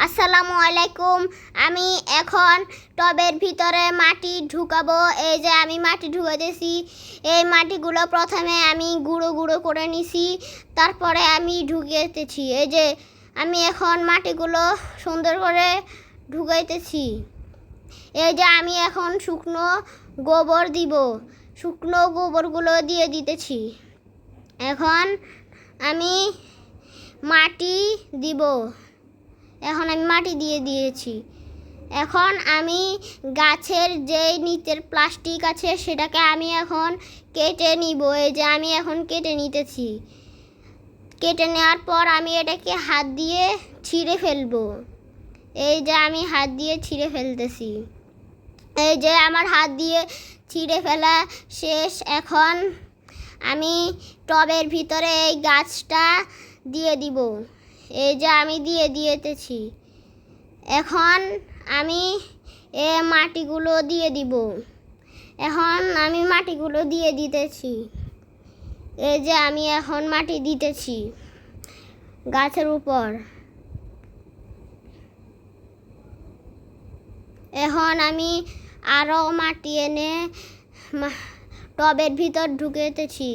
আসসালামু আলাইকুম। আমি এখন টবের ভিতরে মাটি ঢুকাবো। এই যে আমি মাটি ঢুকাইতেছি। এই মাটিগুলো প্রথমে আমি গুঁড়ো গুঁড়ো করে নিছি, তারপরে আমি ঢুকিয়েতেছি। এই যে আমি এখন মাটিগুলো সুন্দর করে ঢুকাইতেছি। এই যে আমি এখন শুকনো গোবর দিব, শুকনো গোবরগুলো দিয়ে দিতেছি। এখন আমি মাটি দিব। এখন আমি মাটি দিয়ে দিয়েছি। এখন আমি গাছের যে নিচের প্লাস্টিক আছে সেটাকে আমি এখন কেটে নিব। এই যে আমি এখন কেটে নিতেছি। কেটে নেওয়ার পর আমি এটাকে হাত দিয়ে ছিঁড়ে ফেলবো। এই যে আমি হাত দিয়ে ছিঁড়ে ফেলতেছি। এই যে আমার হাত দিয়ে ছিঁড়ে ফেলা শেষ। এখন আমি টবের ভিতরে এই গাছটা দিয়ে দিব। এই যে আমি দিয়ে দিয়েছি। এখন আমি মাটিগুলো দিয়ে দিব। এখন আমি মাটিগুলো দিয়ে দিতেছি। এই যে আমি এখন মাটি দিতেছি গাছের উপর। এখন আমি আরও মাটি এনে টবের ভিতর ঢুকেতেছি।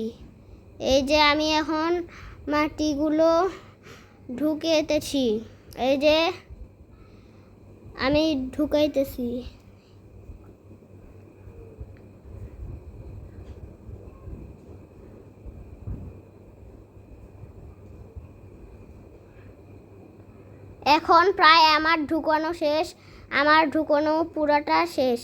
এই যে আমি এখন মাটিগুলো ঢুকেতেছি। এই যে আমি ঢুকাইতেছি। এখন প্রায় আমার ঢুকানো শেষ। আমার ঢুকানো পুরাটা শেষ।